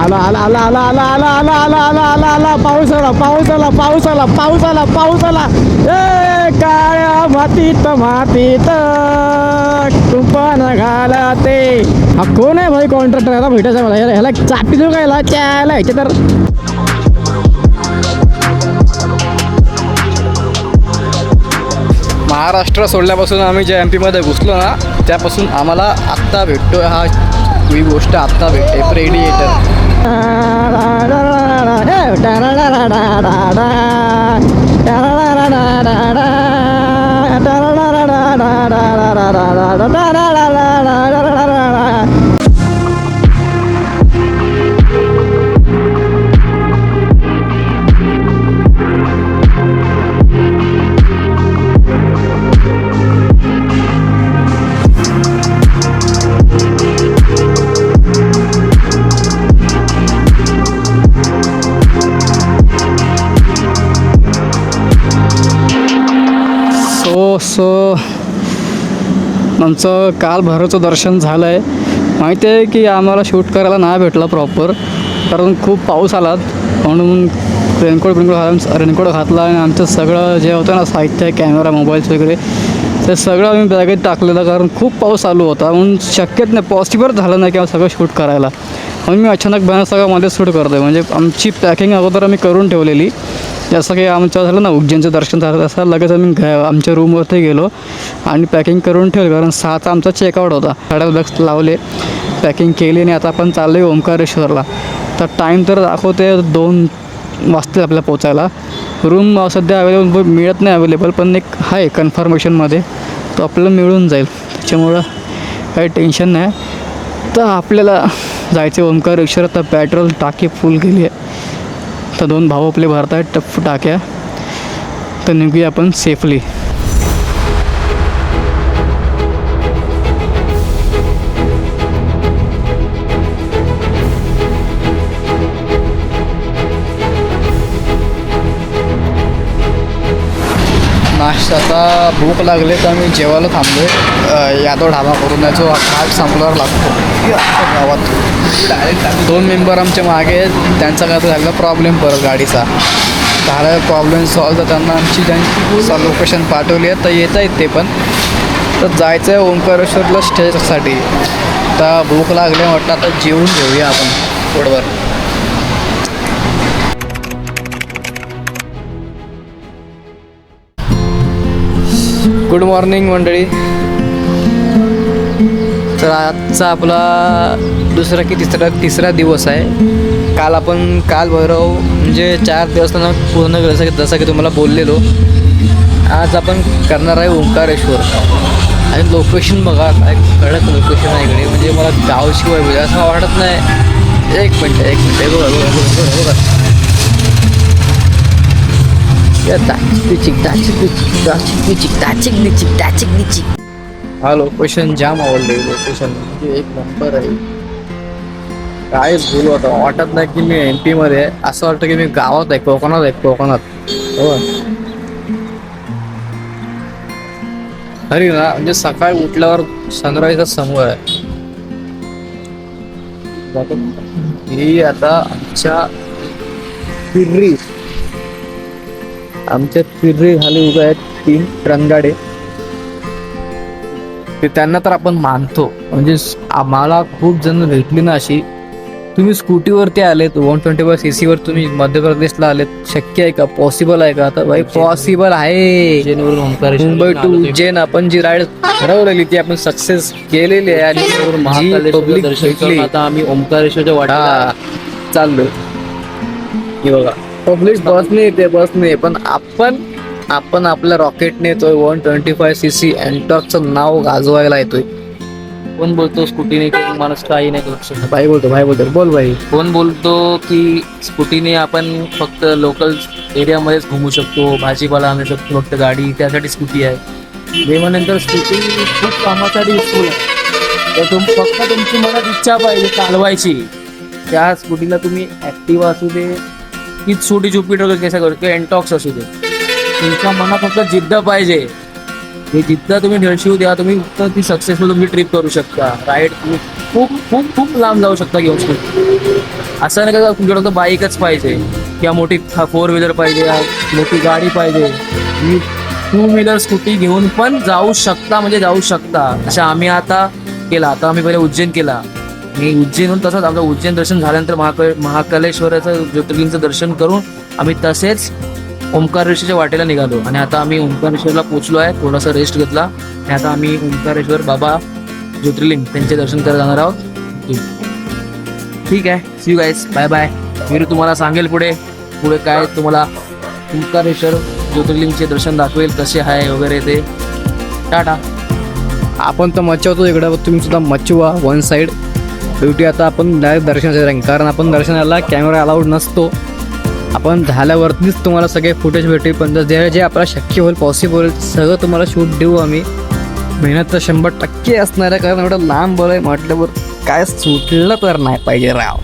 आला आला आला आला आला आला आला आला आला आला आला पाऊस आला पाऊस आला पाऊस आला पाऊस आला पाऊस आला ए काळ्या मातीत मातीत कुंपण घालते. हा कोण आहे भाई कॉन्ट्रॅक्टर? याला भेटायचं मला. ह्याला चापी देऊ का? याला चायला ह्याच्या तर महाराष्ट्र सोडल्यापासून आम्ही ज्या एम पीमध्ये घुसलो ना त्यापासून आम्हाला आत्ता भेटतो हा ही गोष्ट आत्ता भेटते प्रेडिएटर. सो आमचं काल भराचं दर्शन झालं आहे. माहिती आहे की आम्हाला शूट करायला नाही भेटला प्रॉपर कारण खूप पाऊस आला म्हणून रेनकोट घातला आणि आमचं सगळं जे होतं ना साहित्य कॅमेरा मोबाईल्स वगैरे ते सगळं आम्ही बॅगेत टाकलेलं कारण खूप पाऊस चालू होता म्हणून शक्यच नाही पॉसिबल झालं नाही किंवा सगळं शूट करायला. म्हणून मी अचानक बॅनर सगळं मध्ये शूट करतो आहे. म्हणजे आमची पॅकिंग अगोदर आम्ही करून ठेवलेली. जसं काही आमचं झालं ना उज्जैनचं दर्शन झालं तसं लगेच आम्ही आमच्या रूमवरती गेलो आणि पॅकिंग करून ठेवलं कारण 6चा आमचा चेकआउट होता. साड्या बॅग्स लावले पॅकिंग केली आणि आता आपण चाललो आहे ओंकारेश्वरला. तर टाईम तर दाखवते 2 वाजते आपल्याला पोचायला. रूम सध्या अवेलेबल मिळत नाही अवेलेबल पण एक आहे कन्फर्मेशनमध्ये तो आपल्याला मिळून जाईल त्याच्यामुळं काही टेन्शन नाही. तर आपल्याला जायचे ओंकारेश्वर. तर पेट्रोल टाकी फुल केली आहे तर 2 भाऊ आपले भरत आहेत टप्प टाक्या. तर निघूया आपण सेफली. नाश्त्याचा भूक लागले तर आम्ही जेवायला थांबलो आहे. यादव ढाबा करून जो घाट संपल्यावर लागतो गावात. 2 मेंबर आमच्या मागे आहेत. त्यांचा काय झाला प्रॉब्लेम परत गाडीचा झाला प्रॉब्लेम सॉल्व. तर त्यांना आमची त्यांची लोकेशन पाठवली आहे तर येत आहेत ते पण. तर जायचं आहे ओंकारेश्वरला स्टेसाठी. तर भूक लागले म्हटलं आता जेवून घेऊया आपण थोडंवर. गुड मॉर्निंग मंडळी. तर आजचा आपला दुसरा की तिसरा दिवस आहे. काल भैरव म्हणजे 4 दिवस पूर्ण जसं की तुम्हाला बोललेलो. आज आपण करणार आहे ओंकारेश्वर आणि लोकेशन बघा काय कडक लोकेशन आहे इकडे. म्हणजे मला गावशिवाय म्हणजे असं वाटत नाही. एक मिनिट बघा हा लोकेशन जाम आवडले. लोकेशन म्हणजे एक नंबर आहे. काय बोलू आता वाटत नाही की मी MP मध्ये आहे. असं वाटतं की मी गावात आहे कोकणात हो. अरे ना म्हणजे सकाळी उठल्यावर सनराईजचा समोर आहे. ही आता आमच्या पिर्री खाली उभे आहेत 3 रणगाडे. ते त्यांना तर आपण मानतो. म्हणजे आम्हाला खूप जण भेटली ना अशी. तुम्ही स्कूटीवरती आलेत 125cc वर तुम्ही मध्य प्रदेशला आलेत. शक्य आहे का? पॉसिबल आहे का? आता भाई पॉसिबल आहे. मुंबई टू उज्जैन आपण जी राईड ठरवलेली ती आपण सक्सेस केलेली आहे आणि पब्लिक भेटली. आता आम्ही ओंकारेश्वरच्या वाटेला चाललोय. हे बघा पब्लिक बसने पण आपण आपल्या रॉकेटने येतोय 125cc एंटॉर्कचं नाव गाजवायला येतोय. कोण बोलतो स्कूटीने की माणूस काही नाही करू शकत. भाई बोलतो बोल भाई. कोण बोलतो की स्कूटीने आपण फक्त लोकल एरियामध्येच घुमू शकतो, भाजीपाला आणू शकतो, फक्त गाडी त्यासाठी स्कूटी आहे. जेव्हानंतर स्कूटी खूप कामासाठी युजफुल आहे. तर फक्त तुमची मनात इच्छा पाहिजे चालवायची. त्या स्कूटीला तुम्ही ॲक्टिवा असू दे की छोटी ज्युपिटर कसा करू किंवा एनटॉक्स असू दे, तुमच्या मनात फक्त जिद्द पाहिजे. हे जिद्द तुम्ही ठेवशिव द्या, तुम्ही फक्त ती सक्सेसफुल तुम्ही ट्रिप करू शकता. राईड तुम्ही खूप खूप खूप लांब जाऊ शकता घेऊन स्कूटी. असं नाही का तुमच्याकडे फक्त बाईकच पाहिजे किंवा मोठी 4 व्हीलर पाहिजे, मोठी गाडी पाहिजे. तुम्ही 2 व्हीलर स्कूटी घेऊन पण जाऊ शकता, म्हणजे जाऊ शकता. जसं आम्ही आता केला. आता आम्ही पहिले उज्जैन केला. मी उज्जैनहून तसंच आमचं उज्जैन दर्शन झाल्यानंतर महाकालेश्वराचं ज्योतिर्लिंगचं दर्शन करून आम्ही तसेच ओंकारेश्वरच्या वाटेला निघालो. आणि आता आम्ही ओंकारेश्वरला पोहोचलो आहे. थोडासा रेस्ट घेतला आणि आता आम्ही ओंकारेश्वर बाबा ज्योतिर्लिंग त्यांचे दर्शन करायला जाणार आहोत. ठीक आहे, see you guys, bye bye. मी तुम्हाला सांगेल पुढे काय तुम्हाला ओंकारेश्वर ज्योतिर्लिंगचे दर्शन दाखवेल कसे आहे वगैरे ते. टाटा. आपण तर मच्छवतो इकडं, तुम्ही सुद्धा मच्छवा वन साईड. शेवटी आता आपण डायरेक्ट दर्शनाचं राहील, कारण आपण दर्शनाला कॅमेरा अलाउड नसतो. आपण झाल्यावरतीच तुम्हाला सगळे फुटेज भेटेल, पण जे आपल्याला शक्य होईल, पॉसिबल होईल सगळं तुम्हाला शूट देऊ आम्ही. मेहनत तर 100% असणार आहे, कारण एवढं लांब बरं आहे म्हटल्यावर काय सुटलं तर नाही पाहिजे राव.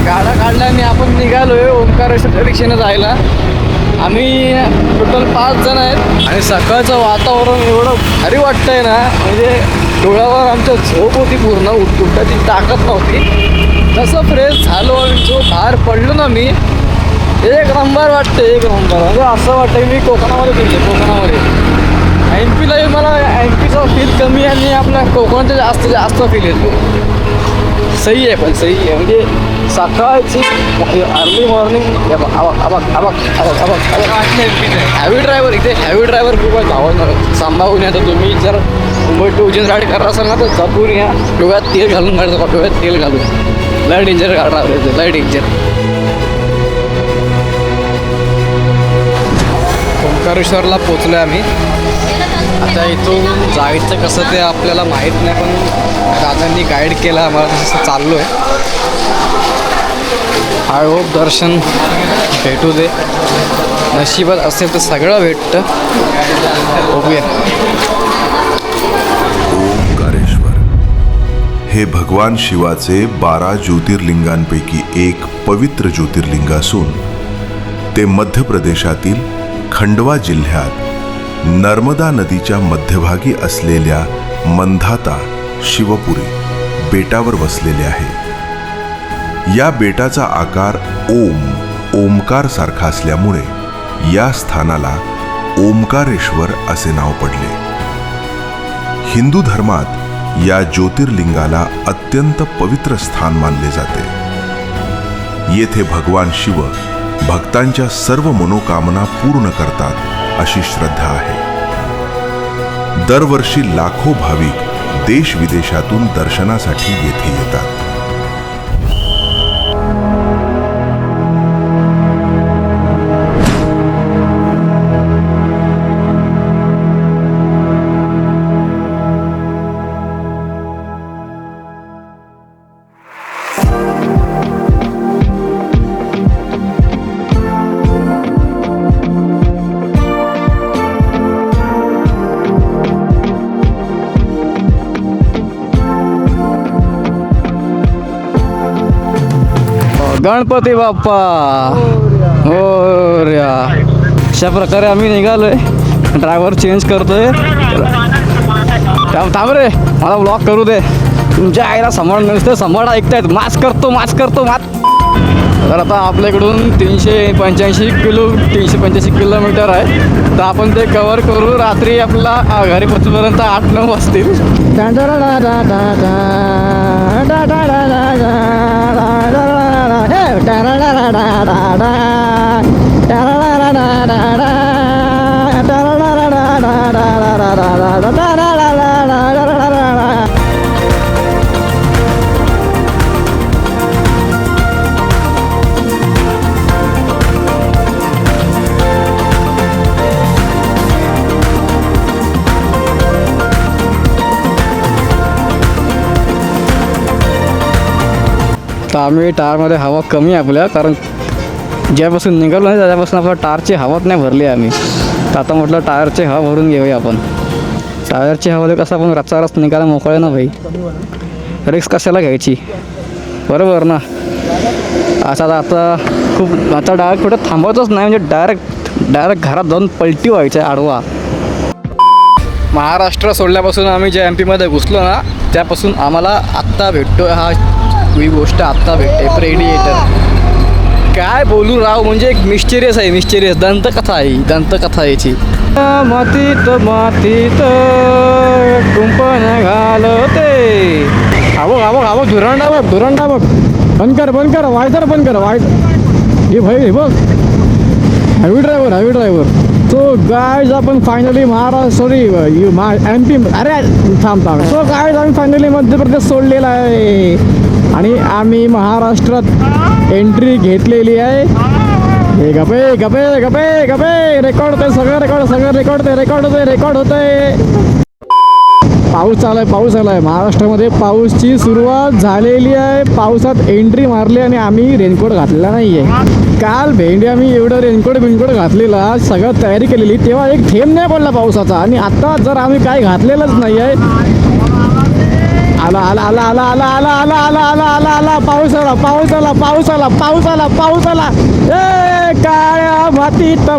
गाडा काढल्याने आपण निघालोय ओंकारेश्वरच्या दिशेनं जायला. आम्ही टोटल 5 जण आहेत आणि सकाळचं वातावरण एवढं भारी वाटतंय ना, म्हणजे डोळ्यावर आमच्या झोप होती, पूर्ण उठायची ताकद नव्हती. तसं फ्रेश झालो आणि जो बाहेर पडलो ना मी, एक नंबर वाटतं, एक नंबर. म्हणजे असं वाटतं की मी कोकणामध्ये फिरले. कोकणामध्ये MP मला MP फील कमी आणि आपल्या कोकणाचं जास्त फील येतो. सही आहे, पण सही आहे. म्हणजे सकाळची अर्ली मॉर्निंग. हॅवी ड्रायव्हर इथे हॅवी ड्रायव्हर खूप धावणार सांभाळून या. तर तुम्ही जर मुंबई टू उज्जैन राईड करत असाल ना, तर जपून या. डोळ्यात तेल घालून काढतो, डोळ्यात तेल घालून. लय डेंजर काढणार, लय डेंजर. ओंकारेश्वरला पोचलो आहे आम्ही. आता इथून जायचं कसं ते आपल्याला माहीत नाही, पण दादांनी गाईड केलं आम्हाला, तसं चाललो आहे. आय होप दर्शन भेटू दे. नशिबात असेल तर सगळं भेटतं. बघूया. ओंकारेश्वर हे भगवान शिवाचे 12 ज्योतिर्लिंगांपैकी एक पवित्र ज्योतिर्लिंग असून ते मध्य प्रदेशातील खंडवा जिल्ह्यात नर्मदा नदीच्या मध्यभागी असलेल्या मंधाता शिवपुरी बेटावर वसलेले आहे. या बेटाचा आकार ओमकार सारखा असल्यामुळे या स्थानाला ओंकारेश्वर असे नाव पडले. हिंदू धर्मात या ज्योतिर्लिंगाला अत्यंत पवित्र स्थान मानले जाते. येथे भगवान शिव भक्तांच्या सर्व मनोकामना पूर्ण करतात अशी श्रद्धा आहे. दरवर्षी लाखो भाविक देश विदेशातून दर्शनासाठी येथे येतात. गणपती बाप्पा मोरया. अशा प्रकारे आम्ही निघालोय. ड्रायव्हर चेंज करतोय. थांब रे, मला ब्लॉक करू दे. तुमच्या आईला सांभाळ नसते, सांभाळ ऐकतायत. मास्क करतो. तर आता आपल्याकडून 385 किलोमीटर आहे. तर आपण ते कवर करू. रात्री आपला घरी पोचपर्यंत 8-9 वाजतील. तर आम्ही टायरमध्ये हवा कमी आहे आपल्या, कारण ज्यापासून निघालो नाही त्याच्यापासून आपल्या टायरची हवाच नाही भरली आम्ही. तर आता म्हटलं टायरची हवा भरून घेऊया आपण. टायरची हवा कसं आपण रचारच निघायला मोकळे ना भाई, रिक्स कशाला घ्यायची, बरोबर ना. आता खूप आता डायरेक्ट कुठं थांबवतच नाही, म्हणजे डायरेक्ट घरात जाऊन पलटी व्हायचं आहे आडवा. महाराष्ट्र सोडल्यापासून आम्ही जे MP मध्ये घुसलो ना, त्यापासून आम्हाला आत्ता भेटतो हा ही गोष्ट आत्ता भेटते प्रेडिएटर. काय बोलू राव, म्हणजे एक मिस्टेरियस दंतकथा आहे याची. मातीत कुंपण घालते. आवक धुरंडा बघ. बंद कर वायझर बंद कर. हे भाई हे बघ, हायवे ड्रायव्हर. तो गाईज आपण फायनली MP अरे थांब. तो गाईज आम्ही फायनली मध्य प्रदेश सोडलेला आहे आणि आम्ही महाराष्ट्रात एंट्री घेतलेली आहे. हे गपे रेकॉर्ड होतंय, सगळं रेकॉर्ड होतंय. पाऊस आलाय महाराष्ट्रामध्ये. पाऊसची सुरुवात झालेली आहे. पावसात एंट्री मारली आणि आम्ही रेनकोट घातलेला नाही आहे. काल भेंडी आम्ही एवढं रेनकोट घातलेला, सगळं तयारी केलेली, तेव्हा एक थेंब नाही पडला पावसाचा. आणि आता जर आम्ही काय घातलेलंच नाही आहे. आला पाऊस आला. ए काळ्या मातीत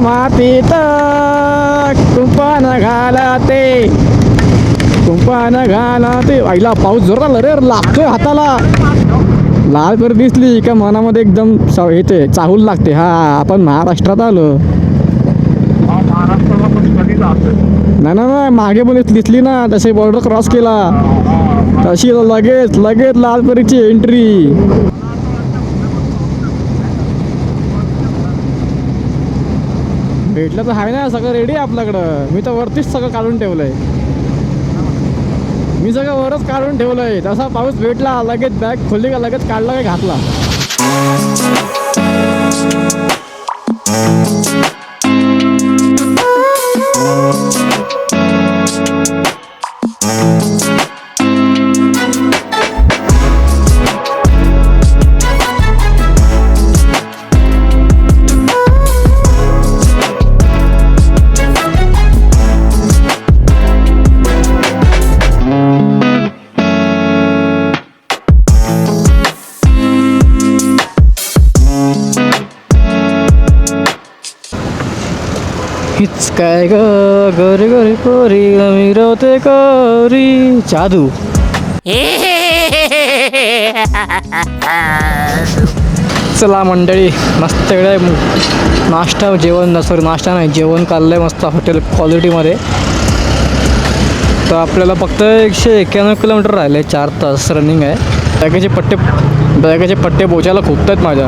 कुंपण घालते. आईला पाऊस जोरात रे लागतोय हाताला. लाल कर दिसली का मनामध्ये एकदम येते, चाहूल लागते. हा आपण महाराष्ट्रात आलो. नाही मागे पण दिसली ना, तसे बॉर्डर क्रॉस केला तशी लगेच लालपरीची एंट्री. भेटलं तर आहे ना, सगळं रेडी आहे आपल्याकडं. मी तर वरतीच सगळं काढून ठेवलंय. वरच काढून ठेवलंय. तसा पाऊस भेटला लगेच बॅग खोलली का लगेच काढला का घातला. हीच काय गरी पोरी मिरवते करी जादू. चला मंडळी, मस्त वेळ नाश्ता नाही जेवण काढलं आहे मस्त हॉटेल क्वालिटीमध्ये. तर आपल्याला फक्त 191 किलोमीटर राहिले, 4 तास रनिंग आहे. बॅगेचे पट्टे बोचायला खूपत आहेत माझ्या.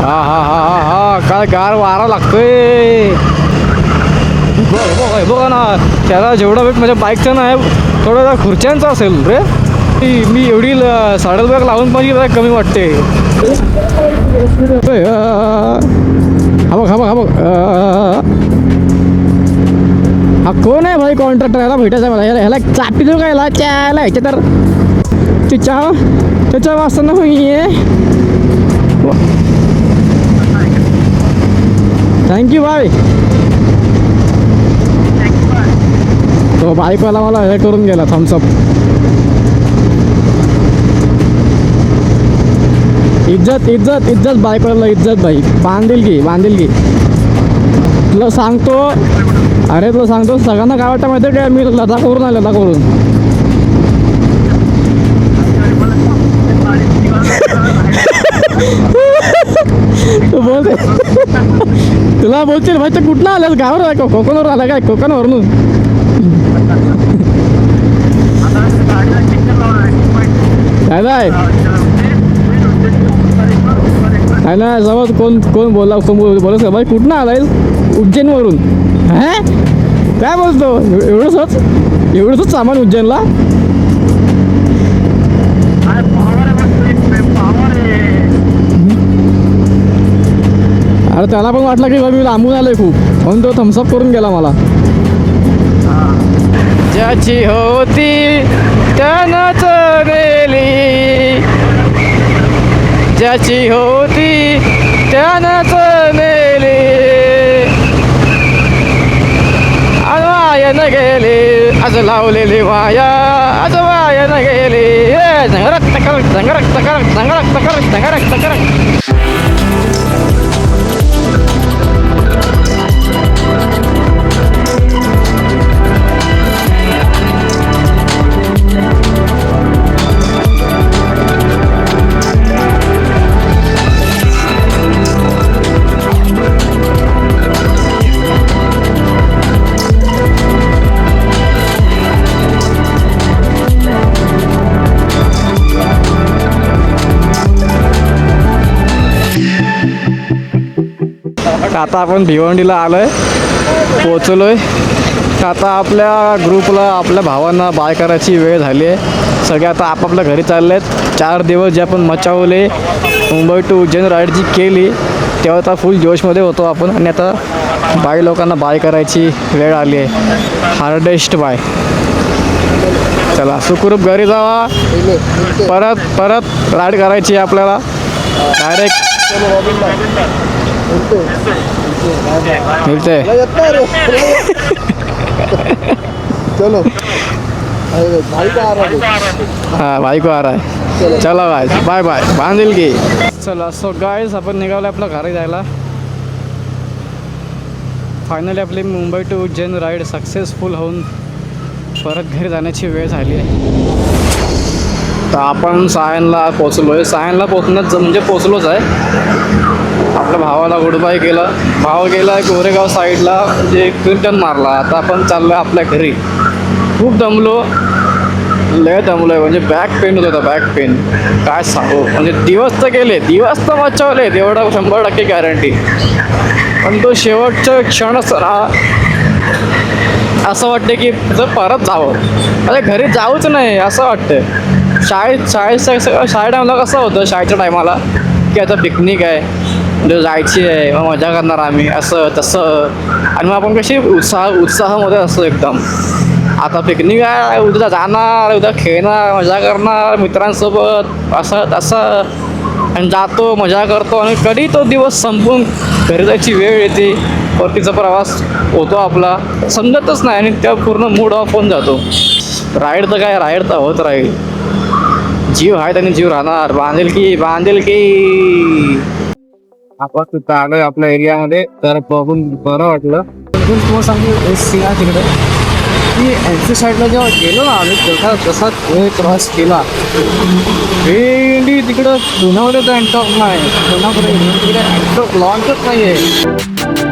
हा काय गार वारा लागतोय. बघा ना, त्याला जेवढा वेट माझ्या बाईकचा नाही, थोडा खुर्च्यांचा असेल रे. मी एवढी साडल बॅग लावून माझी बॅग कमी वाटते. हा कोण आहे भाई कॉन्ट्रॅक्टर? याला भेटायचं मला. ह्याला चापी देऊ का? याला ह्याच्या तर त्याच्या वाचताना होई. Thank you bye. तो बाईकवाला मला हे करून गेला थम्सअप. इज्जत बाईकवाला इज्जत भाई. बांधील की तुला सांगतो सगळ्यांना काय वाटतं माहिती आहे काय, मी लदाखवरून आलो. लदाखवरून बोलते तुला बोलतील भाई, तर कुठला आलास? गावावर कोकणवर आला काय? कोकणवरून काय आहे ना समज कोण बोलत भाई कुठनं आलाय उज्जैनवरून हा काय बोलतो एवढंच सामान उज्जैनला अरे त्याला पण वाटलं की मी लांबून आलोय खूप म्हणून तो थम्सअप करून गेला मला ज्याची होती त्यानंच नेली ज्याची होती त्यानंच नेली मायानं गेली आज लावलेली माया आज मायानं गेली रक्त करत रक्त करत रक्त करत रक्त करत आता आपण भिवंडीला आलोय पोचलोय आता आपल्या ग्रुपला आपल्या भावांना बाय करायची वेळ झाली आहे सगळे आता आपापल्या घरी चालले आहेत 4 दिवस जे आपण मचावले मुंबई टू उज्जैन राईड जी केली तेव्हा आता फुल जोशमध्ये होतो आपण आणि आता बाय लोकांना बाय करायची वेळ आली आहे हार्डेस्ट बाय चला सुखरूप घरी जावा परत राईड करायची आहे आपल्याला डायरेक्ट मिलते चलो भाई का आ रहा है हाँ भाई को आ रहा है चलो गाइस बाय बाय बांधील की चला सो गाइस आपण निघालो आपल्या घरी जायला फायनली आपली Mumbai to Ujjain ride successful होऊन परत घरी जाण्याची वेळ झाली आहे तर आपण सायनला पोचलो आहे सायनला पोचणंच म्हणजे पोचलोच आहे आपल्या भावाला गुड बाय केलं भाव गेला गोरेगाव साईडला म्हणजे कीर्तन मारला आता आपण चाललो आहे आपल्या घरी खूप दमलो लय दमलो आहे म्हणजे बॅक पेन होत होता बॅक पेन काय सांगू म्हणजे दिवस तर गेले दिवस तर वाचवले तेवढा 100% गॅरंटी पण तो शेवटचा क्षणच असं वाटतं की परत जावं अरे घरी जाऊच नाही असं वाटतं शाळेच्या टायमाला कसं होतं शाळेच्या टायमाला की आता पिकनिक आहे म्हणजे जायची आहे मग मजा करणार आम्ही असं तसं आणि मग आपण कशी उत्साहामध्ये असतो एकदम आता पिकनिक आहे उद्या जाणार उद्या खेळणार मजा करणार मित्रांसोबत असं तसं आणि जातो मजा करतो आणि कधी तो दिवस संपून घरी जायची वेळ येते परतीचा प्रवास होतो आपला समजतच नाही आणि त्या पूर्ण मूड ऑफ होऊन जातो राईड तर काय राईड तर होत राहील जीव आहे त्याने जीव राहणार बांधेल की आपण तिथं आलोय आपल्या एरियामध्ये तर बघून बरं वाटलं तुम्हाला सांगू सीना तिकडे की एनसी साईडला जेव्हा गेलो ना आम्ही तेव्हा जसा क्रॉस केला भेंडी तिकडं पुण्यामध्ये तर एंटॉक नाही पुण्याकडे तिकडे एंटॉक लॉन्चच नाही आहे